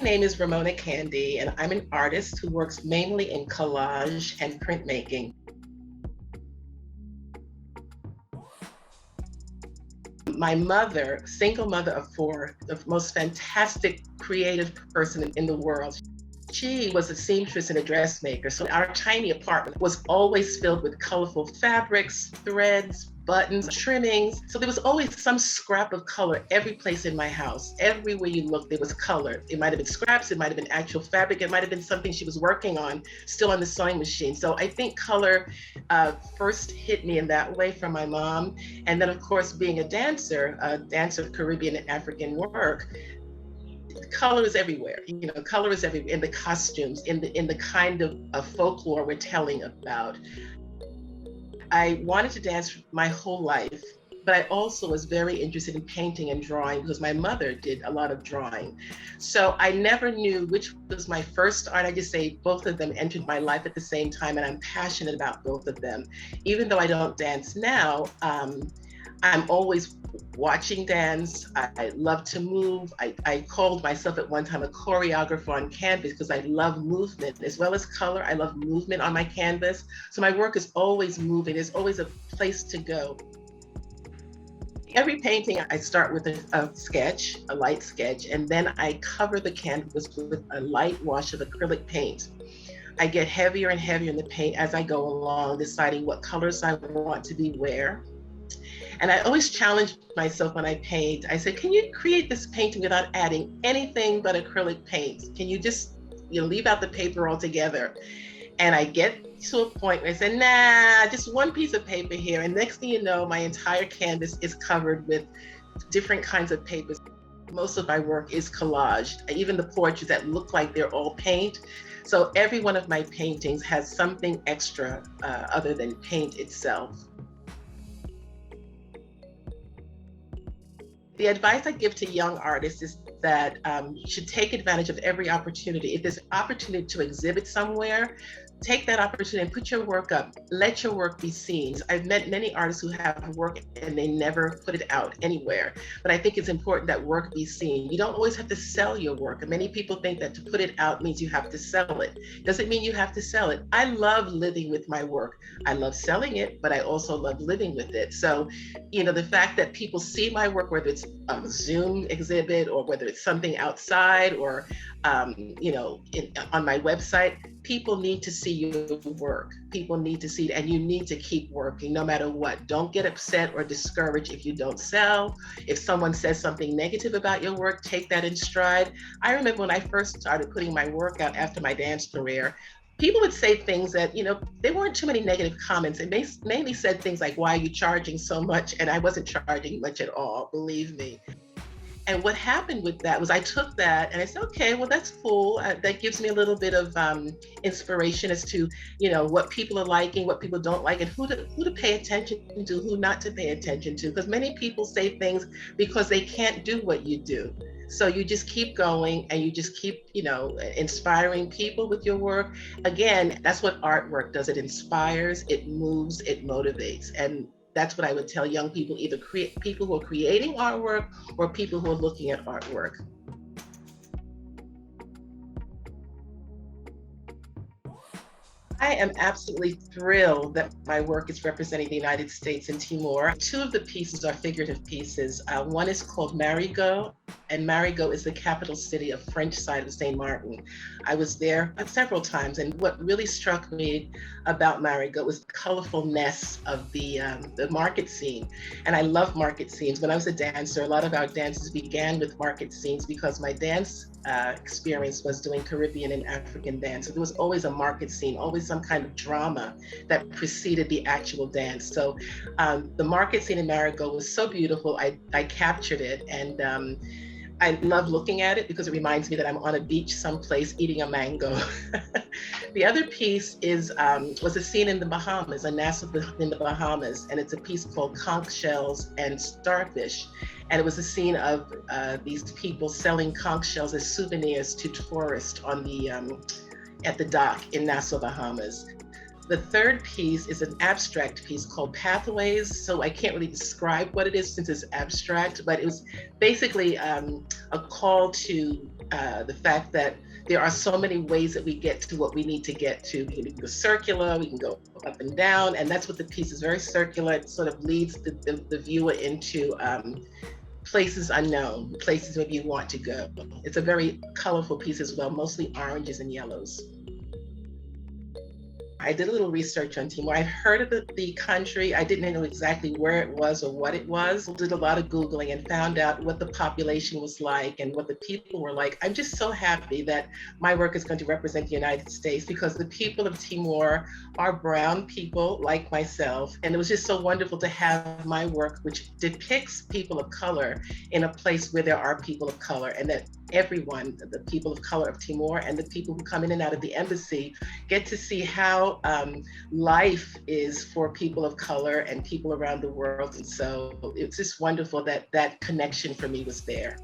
name is Ramona Candy, and I'm an artist who works mainly in collage and printmaking. My mother, single mother of four, the most fantastic creative person in the world. She was a seamstress and a dressmaker. So our tiny apartment was always filled with colorful fabrics, threads, buttons, trimmings. So there was always some scrap of color every place in my house. Everywhere you looked, there was color. It might have been scraps, it might have been actual fabric, it might have been something she was working on, still on the sewing machine. So I think color first hit me in that way from my mom. And then of course, being a dancer of Caribbean and African work, color is everywhere. Color is everywhere in the costumes, in the kind of folklore we're telling about. I wanted to dance my whole life, but I also was very interested in painting and drawing because my mother did a lot of drawing. So I never knew which was my first art. I just say both of them entered my life at the same time, and I'm passionate about both of them. Even though I don't dance now, I'm always watching dance. I love to move. I called myself at one time a choreographer on canvas because I love movement as well as color. I love movement on my canvas. So my work is always moving. There's always a place to go. Every painting, I start with a sketch, a light sketch, and then I cover the canvas with a light wash of acrylic paint. I get heavier and heavier in the paint as I go along, deciding what colors I want to be where. And I always challenge myself when I paint. I say, can you create this painting without adding anything but acrylic paint? Can you just leave out the paper altogether? And I get to a point where I say, nah, just one piece of paper here. And next thing you know, my entire canvas is covered with different kinds of papers. Most of my work is collaged, even the portraits that look like they're all paint. So every one of my paintings has something extra other than paint itself. The advice I give to young artists is that you should take advantage of every opportunity. If there's an opportunity to exhibit somewhere, take that opportunity and put your work up. Let your work be seen. I've met many artists who have work and they never put it out anywhere. But I think it's important that work be seen. You don't always have to sell your work. And many people think that to put it out means you have to sell it. Doesn't mean you have to sell it. I love living with my work. I love selling it, but I also love living with it. So, the fact that people see my work, whether it's a Zoom exhibit or whether it's something outside or, on my website, people need to see your work. People need to see it, and you need to keep working no matter what. Don't get upset or discouraged if you don't sell. If someone says something negative about your work, take that in stride. I remember when I first started putting my work out after my dance career, people would say things that, there weren't too many negative comments. It mainly said things like, why are you charging so much? And I wasn't charging much at all, believe me. And what happened with that was I took that and I said, okay, well, that's cool. That gives me a little bit of inspiration as to, what people are liking, what people don't like, and who to pay attention to, who not to pay attention to. Because many people say things because they can't do what you do. So you just keep going and you just keep, inspiring people with your work. Again, that's what artwork does. It inspires, it moves, it motivates. And that's what I would tell young people, either people who are creating artwork or people who are looking at artwork. I am absolutely thrilled that my work is representing the United States in Timor. Two of the pieces are figurative pieces. One is called Marigot, and Marigot is the capital city of French side of St. Martin. I was there several times, and what really struck me about Marigot was the colorfulness of the market scene. And I love market scenes. When I was a dancer, a lot of our dances began with market scenes because my dance experience was doing Caribbean and African dance. So there was always a market scene, always some kind of drama that preceded the actual dance. So the market scene in Marigot was so beautiful. I captured it, and I love looking at it because it reminds me that I'm on a beach someplace eating a mango. The other piece was a scene in the Bahamas, a Nassau in the Bahamas, and it's a piece called Conch Shells and Starfish. And it was a scene of these people selling conch shells as souvenirs to tourists on at the dock in Nassau, Bahamas. The third piece is an abstract piece called Pathways. So I can't really describe what it is since it's abstract, but it was basically a call to the fact that there are so many ways that we get to what we need to get to. We can go circular, we can go up and down, and that's what the piece is, very circular. It sort of leads the viewer into places unknown, places maybe you want to go. It's a very colorful piece as well, mostly oranges and yellows. I did a little research on Timor. I've heard of the country. I didn't know exactly where it was or what it was. Did a lot of Googling and found out what the population was like and what the people were like. I'm just so happy that my work is going to represent the United States, because the people of Timor are brown people like myself. And it was just so wonderful to have my work, which depicts people of color, in a place where there are people of color, and that everyone, the people of color of Timor and the people who come in and out of the embassy, get to see how life is for people of color and people around the world. And so it's just wonderful that that connection for me was there.